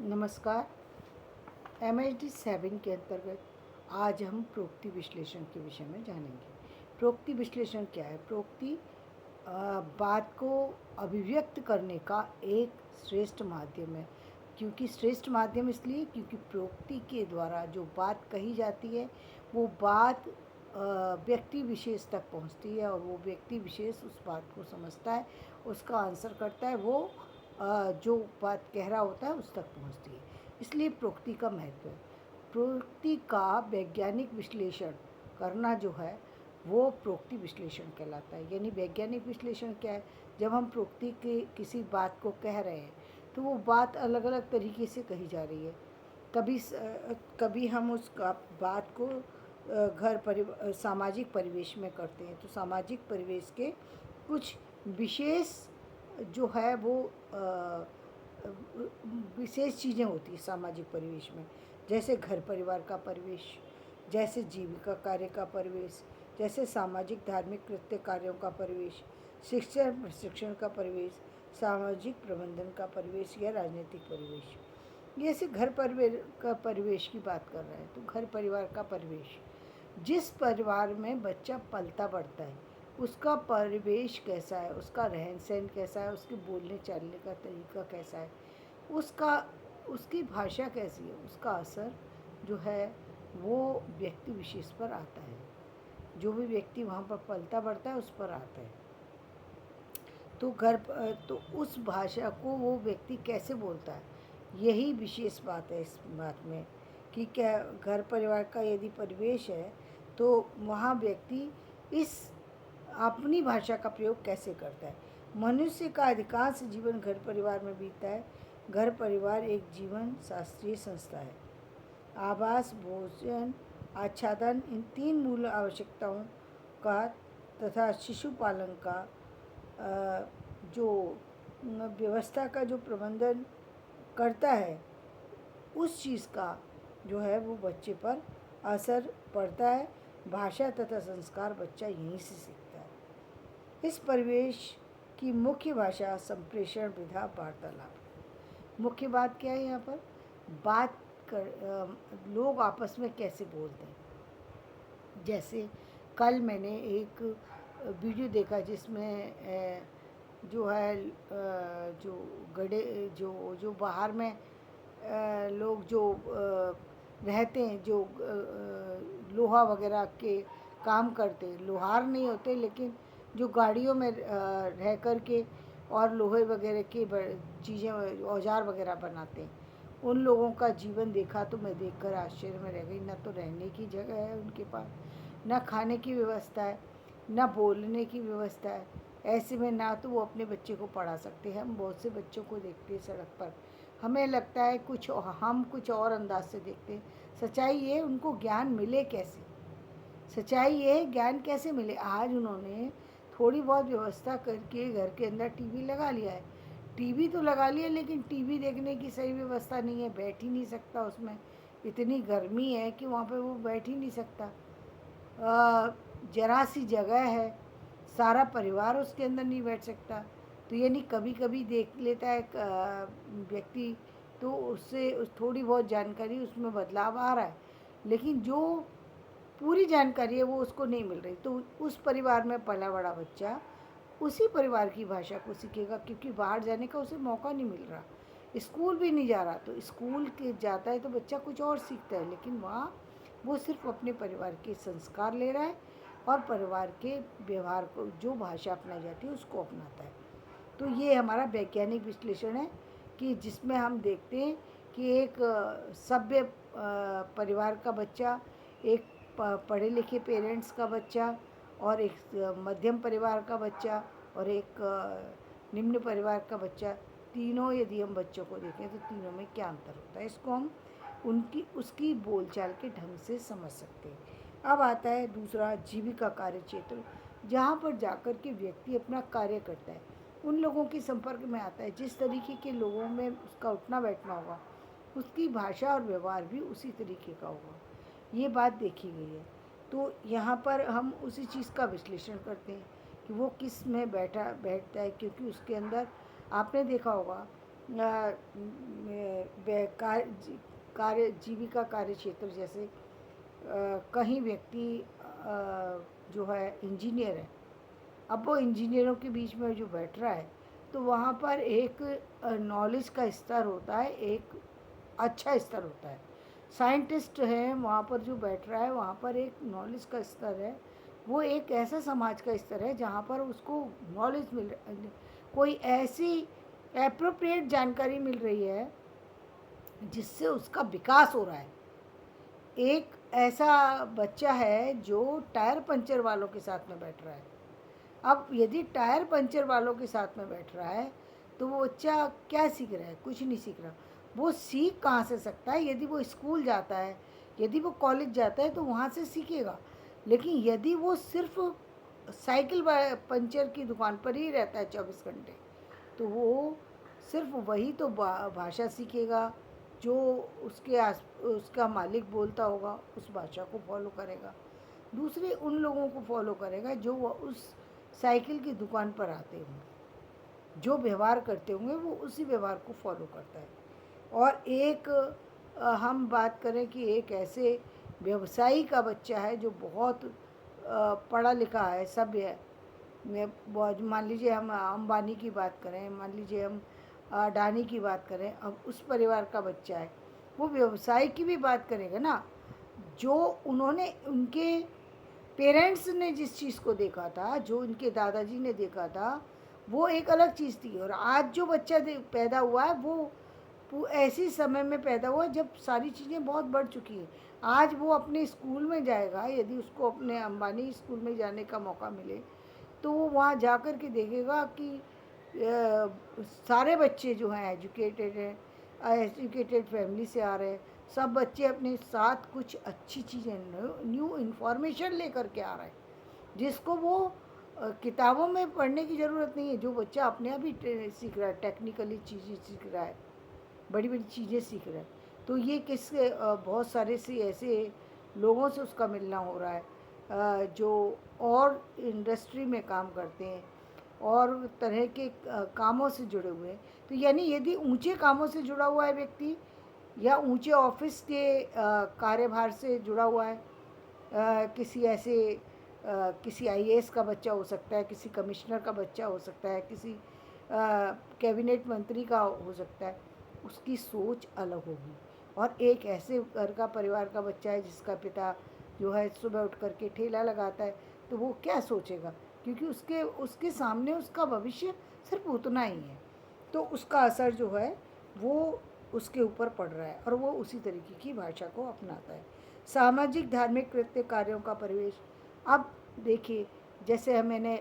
नमस्कार। MHD 7 के अंतर्गत आज हम प्रोक्ति विश्लेषण के विषय में जानेंगे। प्रोक्ति विश्लेषण क्या है? प्रोक्ति बात को अभिव्यक्त करने का एक श्रेष्ठ माध्यम है। क्योंकि श्रेष्ठ माध्यम इसलिए क्योंकि प्रोक्ति के द्वारा जो बात कही जाती है वो बात व्यक्ति विशेष तक पहुंचती है और वो व्यक्ति विशेष उस बात को समझता है, उसका आंसर करता है, वो जो बात कह रहा होता है उस तक पहुंचती है। इसलिए प्रोक्ति का महत्व है। प्रोक्ति का वैज्ञानिक विश्लेषण करना जो है वो प्रोक्ति विश्लेषण कहलाता है। यानी वैज्ञानिक विश्लेषण क्या है? जब हम प्रोक्ति के किसी बात को कह रहे हैं तो वो बात अलग अलग तरीके से कही जा रही है। कभी हम उस बात को सामाजिक परिवेश में करते हैं तो सामाजिक परिवेश के कुछ विशेष जो है वो विशेष चीज़ें होती हैं सामाजिक परिवेश में, जैसे घर परिवार का परिवेश, जैसे जीविका कार्य का परिवेश, जैसे सामाजिक धार्मिक कृत्य कार्यों का परिवेश, शिक्षण प्रशिक्षण का परिवेश, सामाजिक प्रबंधन का परिवेश या राजनीतिक परिवेश। जैसे घर परिवार का परिवेश की बात कर रहे हैं तो घर परिवार का परिवेश, जिस परिवार में बच्चा पलता बढ़ता है उसका परिवेश कैसा है, उसका रहन सहन कैसा है, उसके बोलने चालने का तरीका कैसा है, उसका उसकी भाषा कैसी है, उसका असर जो है वो व्यक्ति विशेष पर आता है। जो भी व्यक्ति वहाँ पर पलता बढ़ता है उस पर आता है। तो उस भाषा को वो व्यक्ति कैसे बोलता है, यही विशेष बात है इस बात में कि क्या घर परिवार का यदि परिवेश है तो वहाँ व्यक्ति इस अपनी भाषा का प्रयोग कैसे करता है। मनुष्य का अधिकांश जीवन घर परिवार में बीतता है। घर परिवार एक जीवन शास्त्रीय संस्था है। आवास, भोजन, आच्छादन, इन तीन मूल आवश्यकताओं का तथा शिशु पालन का जो व्यवस्था का जो प्रबंधन करता है उस चीज़ का जो है वो बच्चे पर असर पड़ता है। भाषा तथा संस्कार बच्चा यहीं से सीखता है। इस परिवेश की मुख्य भाषा संप्रेषण विधा वार्तालाप। मुख्य बात क्या है यहाँ पर? लोग आपस में कैसे बोलते हैं। जैसे कल मैंने एक वीडियो देखा जिसमें जो है जो गड़े जो जो बाहर में लोग जो रहते हैं, जो लोहा वगैरह के काम करते हैं, लोहार नहीं होते लेकिन जो गाड़ियों में रह कर के और लोहे वगैरह की चीज़ें औजार वगैरह बनाते हैं, उन लोगों का जीवन देखा तो मैं देखकर आश्चर्य में रह गई। ना तो रहने की जगह है उनके पास, ना खाने की व्यवस्था है, ना बोलने की व्यवस्था है। ऐसे में ना तो वो अपने बच्चे को पढ़ा सकते हैं। हम बहुत से बच्चों को देखते हैं सड़क पर, हमें लगता है हम कुछ और अंदाज से देखते हैं। सच्चाई ये उनको ज्ञान मिले कैसे? सच्चाई ये ज्ञान कैसे मिले? आज उन्होंने थोड़ी बहुत व्यवस्था करके घर के अंदर टीवी लगा लिया है। टीवी तो लगा लिया लेकिन टीवी देखने की सही व्यवस्था नहीं है, बैठ ही नहीं सकता उसमें। इतनी गर्मी है कि वहाँ पे वो बैठ ही नहीं सकता। जरा सी जगह है, सारा परिवार उसके अंदर नहीं बैठ सकता। तो यानी कभी कभी देख लेता है व्यक्ति तो उससे थोड़ी बहुत जानकारी उसमें बदलाव आ रहा है, लेकिन जो पूरी जानकारी है वो उसको नहीं मिल रही। तो उस परिवार में पला बड़ा बच्चा उसी परिवार की भाषा को सीखेगा, क्योंकि बाहर जाने का उसे मौका नहीं मिल रहा, स्कूल भी नहीं जा रहा। तो स्कूल के जाता है तो बच्चा कुछ और सीखता है, लेकिन वहाँ वो सिर्फ अपने परिवार के संस्कार ले रहा है और परिवार के व्यवहार को, जो भाषा अपनाई जाती है उसको अपनाता है। तो ये हमारा वैज्ञानिक विश्लेषण है कि जिसमें हम देखते हैं कि एक सभ्य परिवार का बच्चा, एक पढ़े लिखे पेरेंट्स का बच्चा और एक मध्यम परिवार का बच्चा और एक निम्न परिवार का बच्चा, तीनों यदि हम बच्चों को देखें तो तीनों में क्या अंतर होता है, इसको हम उसकी बोलचाल के ढंग से समझ सकते हैं। अब आता है दूसरा, जीविका कार्य क्षेत्र, जहाँ पर जाकर के व्यक्ति अपना कार्य करता है, उन लोगों के संपर्क में आता है। जिस तरीके के लोगों में उसका उठना बैठना होगा उसकी भाषा और व्यवहार भी उसी तरीके का होगा, ये बात देखी गई है। तो यहाँ पर हम उसी चीज़ का विश्लेषण करते हैं कि वो किस में बैठता है, क्योंकि उसके अंदर आपने देखा होगा कार्य जीविका कार्य क्षेत्र जैसे कहीं व्यक्ति जो है इंजीनियर है, अब वो इंजीनियरों के बीच में जो बैठ रहा है तो वहाँ पर एक नॉलेज का स्तर होता है, एक अच्छा स्तर होता है। साइंटिस्ट है वहाँ पर जो बैठ रहा है, वहाँ पर एक नॉलेज का स्तर है, वो एक ऐसा समाज का स्तर है जहाँ पर उसको नॉलेज कोई ऐसी एप्रोप्रिएट जानकारी मिल रही है जिससे उसका विकास हो रहा है। एक ऐसा बच्चा है जो टायर पंचर वालों के साथ में बैठ रहा है। अब यदि टायर पंचर वालों के साथ में बैठ रहा है तो वो बच्चा क्या सीख रहा है? कुछ नहीं सीख रहा। वो सीख कहाँ से सकता है? यदि वो स्कूल जाता है, यदि वो कॉलेज जाता है तो वहाँ से सीखेगा। लेकिन यदि वो सिर्फ साइकिल पंचर की दुकान पर ही रहता है 24 घंटे, तो वो सिर्फ वही तो भाषा सीखेगा जो उसका मालिक बोलता होगा, उस भाषा को फॉलो करेगा। दूसरे उन लोगों को फॉलो करेगा जो वो उस साइकिल की दुकान पर आते होंगे, जो व्यवहार करते होंगे वो उसी व्यवहार को फॉलो करता है। और एक हम बात करें कि एक ऐसे व्यवसायी का बच्चा है जो बहुत पढ़ा लिखा है, सभ्य है। बहुत मान लीजिए हम अंबानी की बात करें, मान लीजिए हम अडानी की बात करें, अब उस परिवार का बच्चा है, वो व्यवसाय की भी बात करेगा ना। जो उन्होंने उनके पेरेंट्स ने जिस चीज़ को देखा था, जो उनके दादाजी ने देखा था, वो एक अलग चीज़ थी। और आज जो बच्चा पैदा हुआ है वो ऐसी समय में पैदा हुआ जब सारी चीज़ें बहुत बढ़ चुकी हैं। आज वो अपने स्कूल में जाएगा, यदि उसको अपने अंबानी स्कूल में जाने का मौका मिले तो वो वहाँ जा कर के देखेगा कि सारे बच्चे जो हैं एजुकेटेड हैं, एजुकेटेड फैमिली से आ रहे हैं। सब बच्चे अपने साथ कुछ अच्छी चीज़ें, न्यू इन्फॉर्मेशन लेकर के आ रहे हैं जिसको वो किताबों में पढ़ने की ज़रूरत नहीं है। जो बच्चा अपने आप ही सीख रहा है, टेक्निकली चीज़ें सीख रहा है, बड़ी बड़ी चीज़ें सीख रहा है। तो ये बहुत सारे से ऐसे लोगों से उसका मिलना हो रहा है जो और इंडस्ट्री में काम करते हैं और तरह के कामों से जुड़े हुए हैं। तो यानी यदि ऊंचे कामों से जुड़ा हुआ है व्यक्ति या ऊंचे ऑफिस के कार्यभार से जुड़ा हुआ है, किसी आईएएस का बच्चा हो सकता है, किसी कमिश्नर का बच्चा हो सकता है, किसी कैबिनेट मंत्री का हो सकता है, उसकी सोच अलग होगी। और एक ऐसे घर का परिवार का बच्चा है जिसका पिता जो है सुबह उठ करके ठेला लगाता है, तो वो क्या सोचेगा? क्योंकि उसके सामने उसका भविष्य सिर्फ उतना ही है, तो उसका असर जो है वो उसके ऊपर पड़ रहा है और वो उसी तरीके की भाषा को अपनाता है। सामाजिक धार्मिक कृत्य कार्यों का परिवेश। अब देखिए, जैसे मैंने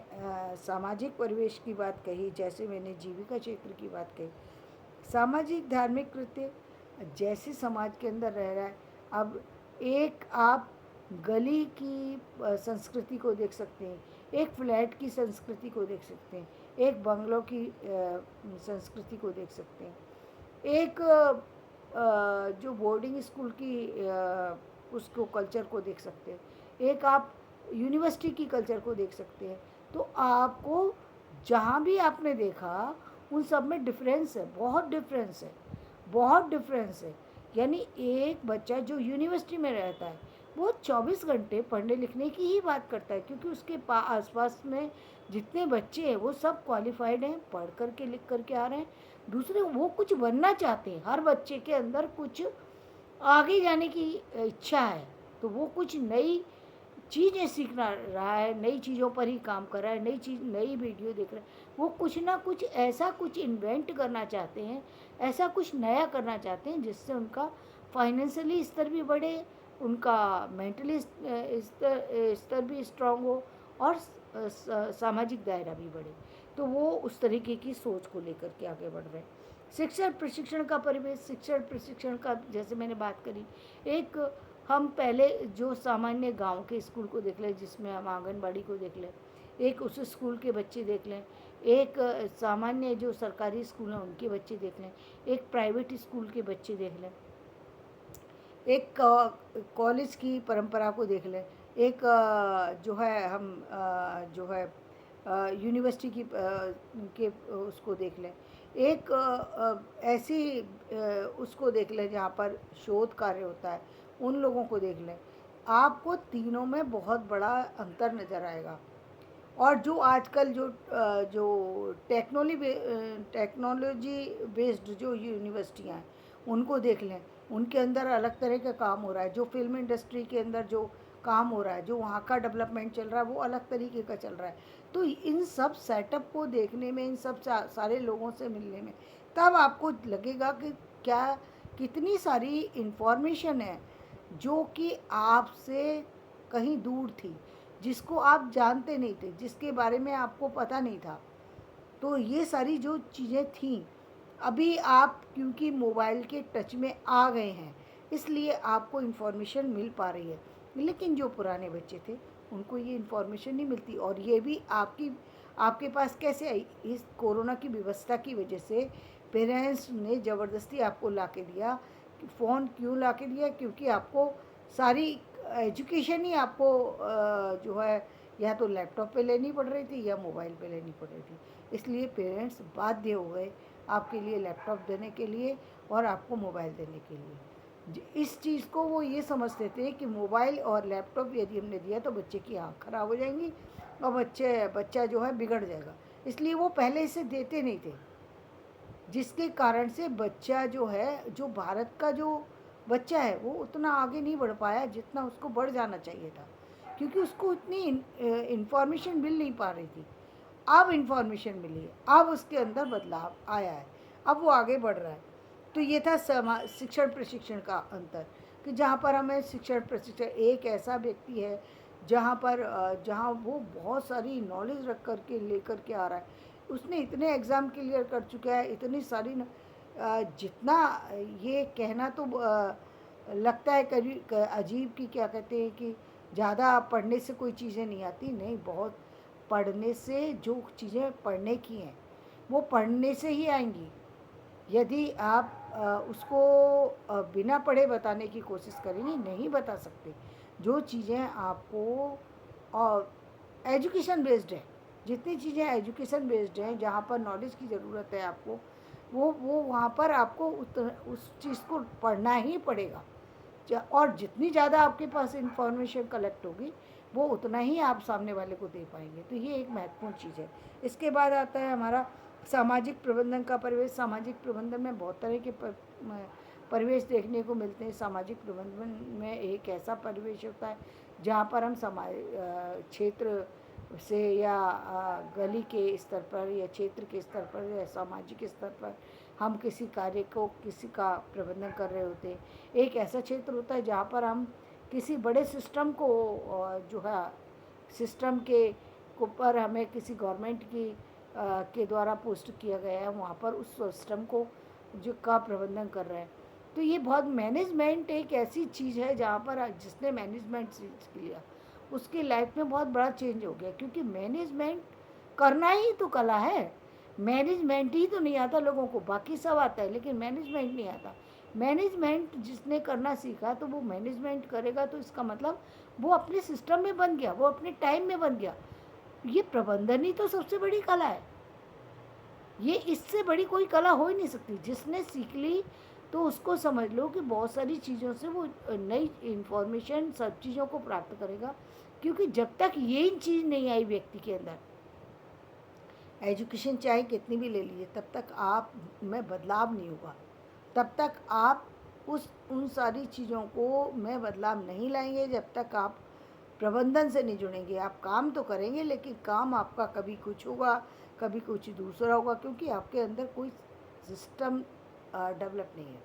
सामाजिक परिवेश की बात कही, जैसे मैंने जीविका क्षेत्र की बात कही, सामाजिक धार्मिक कृत्य जैसे समाज के अंदर रह रहा है। अब एक आप गली की संस्कृति को देख सकते हैं, एक फ्लैट की संस्कृति को देख सकते हैं, एक बंगलों की संस्कृति को देख सकते हैं, एक जो बोर्डिंग स्कूल की उसको कल्चर को देख सकते हैं, एक आप यूनिवर्सिटी की कल्चर को देख सकते हैं। तो आपको जहाँ भी आपने देखा उन सब में डिफरेंस है, बहुत डिफरेंस है, बहुत डिफरेंस है। यानी एक बच्चा जो यूनिवर्सिटी में रहता है वो 24 घंटे पढ़ने लिखने की ही बात करता है, क्योंकि उसके आसपास में जितने बच्चे हैं वो सब क्वालिफाइड हैं, पढ़ कर के लिख कर के आ रहे हैं। दूसरे वो कुछ बनना चाहते हैं, हर बच्चे के अंदर कुछ आगे जाने की इच्छा है, तो वो कुछ नई चीज़ें सीख रहा है, नई चीज़ों पर ही काम कर रहा है, नई वीडियो देख रहा है। वो कुछ ना कुछ ऐसा कुछ इन्वेंट करना चाहते हैं, ऐसा कुछ नया करना चाहते हैं जिससे उनका फाइनेंशियली स्तर भी बढ़े, उनका मेंटली स्तर भी स्ट्रांग हो और सामाजिक दायरा भी बढ़े। तो वो उस तरीके की सोच को लेकर के आगे बढ़ रहे हैं। शिक्षण प्रशिक्षण का परिवेश, शिक्षण प्रशिक्षण का जैसे मैंने बात करी, एक हम पहले जो सामान्य गांव के स्कूल को देख लें, जिसमें हम आंगनबाड़ी को देख लें, एक उस स्कूल के बच्चे देख लें, एक सामान्य जो सरकारी स्कूल हैं उनके बच्चे देख लें, एक प्राइवेट स्कूल के बच्चे देख लें, एक कॉलेज की परंपरा को देख लें, एक जो है हम जो है यूनिवर्सिटी की के उसको देख लें, एक ऐसी उसको देख लें जहाँ पर शोध कार्य होता है, उन लोगों को देख लें, आपको तीनों में बहुत बड़ा अंतर नज़र आएगा। और जो आजकल जो टेक्नोलॉजी बेस्ड जो यूनिवर्सिटियाँ हैं, उनको देख लें, उनके अंदर अलग तरह का काम हो रहा है। जो फ़िल्म इंडस्ट्री के अंदर जो काम हो रहा है, जो वहाँ का डेवलपमेंट चल रहा है, वो अलग तरीके का चल रहा है। तो इन सब सेटअप को देखने में, इन सब सारे लोगों से मिलने में, तब आपको लगेगा कि क्या कितनी सारी इन्फॉर्मेशन है जो कि आपसे कहीं दूर थी, जिसको आप जानते नहीं थे, जिसके बारे में आपको पता नहीं था। तो ये सारी जो चीज़ें थीं, अभी आप क्योंकि मोबाइल के टच में आ गए हैं, इसलिए आपको इन्फॉर्मेशन मिल पा रही है। लेकिन जो पुराने बच्चे थे, उनको ये इन्फॉर्मेशन नहीं मिलती। और ये भी आपके पास कैसे आई? इस कोरोना की व्यवस्था की वजह से पेरेंट्स ने ज़बरदस्ती आपको ला के दिया। फ़ोन क्यों ला के दिया? क्योंकि आपको सारी एजुकेशन ही आपको जो है या तो लैपटॉप पे लेनी पड़ रही थी या मोबाइल पे लेनी पड़ रही थी। इसलिए पेरेंट्स बाध्य हो गए आपके लिए लैपटॉप देने के लिए और आपको मोबाइल देने के लिए। इस चीज़ को वो ये समझते थे कि मोबाइल और लैपटॉप यदि हमने दिया तो बच्चे की आँख खराब हो जाएंगी और बच्चा जो है बिगड़ जाएगा। इसलिए वो पहले से देते नहीं थे, जिसके कारण से बच्चा जो है, जो भारत का जो बच्चा है, वो उतना आगे नहीं बढ़ पाया जितना उसको बढ़ जाना चाहिए था, क्योंकि उसको इतनी इन्फॉर्मेशन मिल नहीं पा रही थी। अब इन्फॉर्मेशन मिली है, अब उसके अंदर बदलाव आया है, अब वो आगे बढ़ रहा है। तो ये था शिक्षण प्रशिक्षण का अंतर, कि जहाँ पर हमें शिक्षण प्रशिक्षण एक ऐसा व्यक्ति है जहाँ वो बहुत सारी नॉलेज रख कर के लेकर के आ रहा है। उसने इतने एग्ज़ाम क्लियर कर चुका है, इतनी सारी जितना ये कहना तो लगता है कभी अजीब, कि क्या कहते हैं कि ज़्यादा पढ़ने से कोई चीज़ें नहीं आती। नहीं, बहुत पढ़ने से, जो चीज़ें पढ़ने की हैं वो पढ़ने से ही आएंगी। यदि आप उसको बिना पढ़े बताने की कोशिश करेंगे, नहीं बता सकते। जो चीज़ें आपको और एजुकेशन बेस्ड है, जितनी चीज़ें एजुकेशन बेस्ड हैं, जहाँ पर नॉलेज की ज़रूरत है आपको, वो वहाँ पर आपको उस चीज़ को पढ़ना ही पड़ेगा। और जितनी ज़्यादा आपके पास इंफॉर्मेशन कलेक्ट होगी, वो उतना ही आप सामने वाले को दे पाएंगे। तो ये एक महत्वपूर्ण चीज़ है। इसके बाद आता है हमारा सामाजिक प्रबंधन का परिवेश। सामाजिक प्रबंधन में बहुत तरह के परिवेश देखने को मिलते हैं। सामाजिक प्रबंधन में एक ऐसा परिवेश होता है जहाँ पर हम क्षेत्र से या गली के स्तर पर या क्षेत्र के स्तर पर या सामाजिक स्तर पर हम किसी कार्य को, किसी का प्रबंधन कर रहे होते हैं। एक ऐसा क्षेत्र होता है जहाँ पर हम किसी बड़े सिस्टम को जो है, सिस्टम के ऊपर हमें किसी गवर्नमेंट की के द्वारा पोस्ट किया गया है, वहाँ पर उस सिस्टम को जो का प्रबंधन कर रहे हैं। तो ये बहुत, मैनेजमेंट एक ऐसी चीज़ है जहाँ पर जिसने मैनेजमेंट सीख लिया, उसकी लाइफ में बहुत बड़ा चेंज हो गया। क्योंकि मैनेजमेंट करना ही तो कला है। मैनेजमेंट ही तो नहीं आता लोगों को, बाकी सब आता है लेकिन मैनेजमेंट नहीं आता। मैनेजमेंट जिसने करना सीखा तो वो मैनेजमेंट करेगा, तो इसका मतलब वो अपने सिस्टम में बन गया, वो अपने टाइम में बन गया। ये प्रबंधन ही तो सबसे बड़ी कला है। ये इससे बड़ी कोई कला हो ही नहीं सकती। जिसने सीख ली तो उसको समझ लो कि बहुत सारी चीज़ों से वो नई इन्फॉर्मेशन, सब चीज़ों को प्राप्त करेगा। क्योंकि जब तक ये चीज़ नहीं आई व्यक्ति के अंदर, एजुकेशन चाहे कितनी भी ले लीजिए, तब तक आप में बदलाव नहीं होगा। तब तक आप उन सारी चीज़ों को में बदलाव नहीं लाएंगे जब तक आप प्रबंधन से नहीं जुड़ेंगे। आप काम तो करेंगे लेकिन काम आपका कभी कुछ होगा, कभी कुछ दूसरा होगा, क्योंकि आपके अंदर कोई सिस्टम डेवलप नहीं है,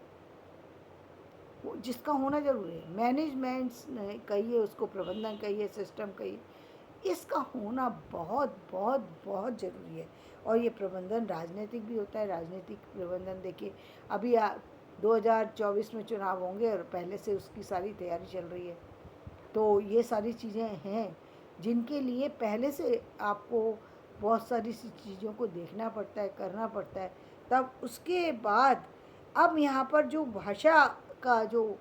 वो जिसका होना ज़रूरी है। मैनेजमेंट कहिए, उसको प्रबंधन कहिए, सिस्टम कहिए, इसका होना बहुत बहुत बहुत ज़रूरी है। और ये प्रबंधन राजनीतिक भी होता है। राजनीतिक प्रबंधन देखिए, अभी 2024 में चुनाव होंगे और पहले से उसकी सारी तैयारी चल रही है। तो ये सारी चीज़ें हैं जिनके लिए पहले से आपको बहुत सारी सी चीज़ों को देखना पड़ता है, करना पड़ता है। तब उसके बाद अब यहाँ पर जो भाषा का जो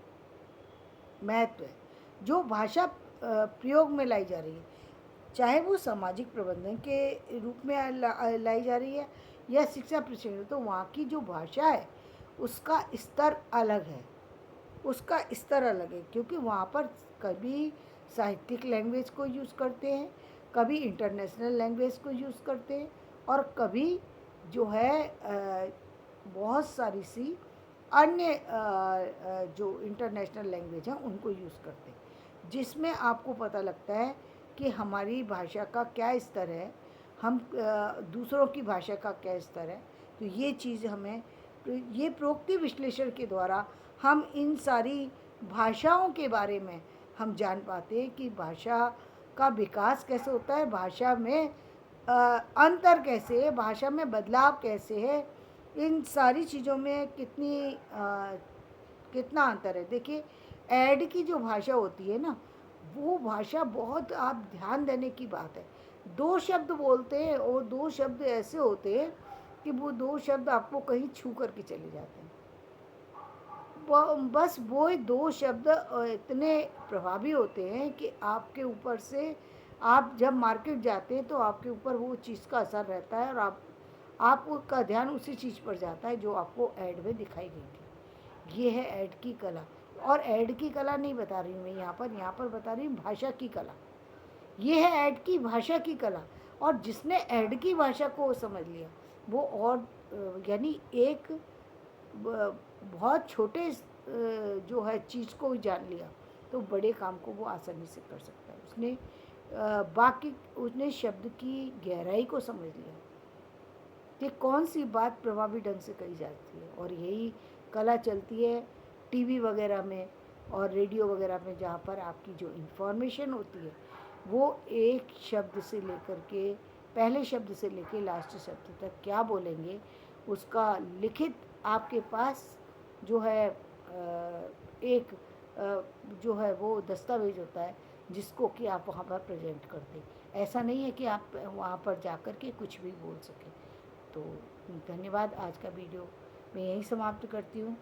महत्व है, जो भाषा प्रयोग में लाई जा रही है, चाहे वो सामाजिक प्रबंधन के रूप में लाई जा रही है या शिक्षा प्रशिक्षण, तो वहाँ की जो भाषा है उसका स्तर अलग है, उसका स्तर अलग है, क्योंकि वहाँ पर कभी साहित्यिक लैंग्वेज को यूज़ करते हैं, कभी इंटरनेशनल लैंग्वेज को यूज़ करते हैं, और कभी जो है बहुत सारी सी अन्य जो इंटरनेशनल लैंग्वेज हैं उनको यूज़ करते हैं, जिसमें आपको पता लगता है कि हमारी भाषा का क्या स्तर है, हम दूसरों की भाषा का क्या स्तर है। तो ये चीज़ हमें, तो ये प्रोक्ति विश्लेषण के द्वारा हम इन सारी भाषाओं के बारे में हम जान पाते हैं कि भाषा का विकास कैसे होता है, भाषा में अंतर कैसे है, भाषा में बदलाव कैसे है, इन सारी चीज़ों में कितना अंतर है। देखिए, ऐड की जो भाषा होती है ना, वो भाषा बहुत आप ध्यान देने की बात है। दो शब्द बोलते हैं और दो शब्द ऐसे होते हैं कि वो दो शब्द आपको कहीं छू करके चले जाते हैं। बस वो दो शब्द इतने प्रभावी होते हैं कि आपके ऊपर से, आप जब मार्केट जाते हैं तो आपके ऊपर वो चीज़ का असर रहता है, और आपका ध्यान उसी चीज़ पर जाता है जो आपको ऐड में दिखाई गई थी। ये है ऐड की कला। और ऐड की कला नहीं बता रही हूँ मैं यहाँ पर बता रही हूँ भाषा की कला। ये है ऐड की भाषा की कला। और जिसने ऐड की भाषा को समझ लिया वो, और यानी एक बहुत छोटे जो है चीज़ को जान लिया, तो बड़े काम को वो आसानी से कर सकता है। उसने बाकी उसने शब्द की गहराई को समझ लिया कि कौन सी बात प्रभावी ढंग से कही जाती है। और यही कला चलती है टीवी वगैरह में और रेडियो वगैरह में, जहाँ पर आपकी जो इन्फॉर्मेशन होती है वो एक शब्द से लेकर के, पहले शब्द से लेकर लास्ट शब्द तक क्या बोलेंगे, उसका लिखित आपके पास जो है एक जो है वो दस्तावेज होता है, जिसको कि आप वहाँ पर प्रेजेंट करते। ऐसा नहीं है कि आप वहाँ पर जा कर के कुछ भी बोल सकें। तो धन्यवाद। आज का वीडियो मैं यहीं समाप्त करती हूँ।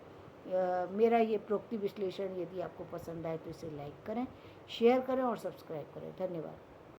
मेरा ये प्रोक्ति विश्लेषण यदि आपको पसंद आए तो इसे लाइक करें, शेयर करें और सब्सक्राइब करें। धन्यवाद।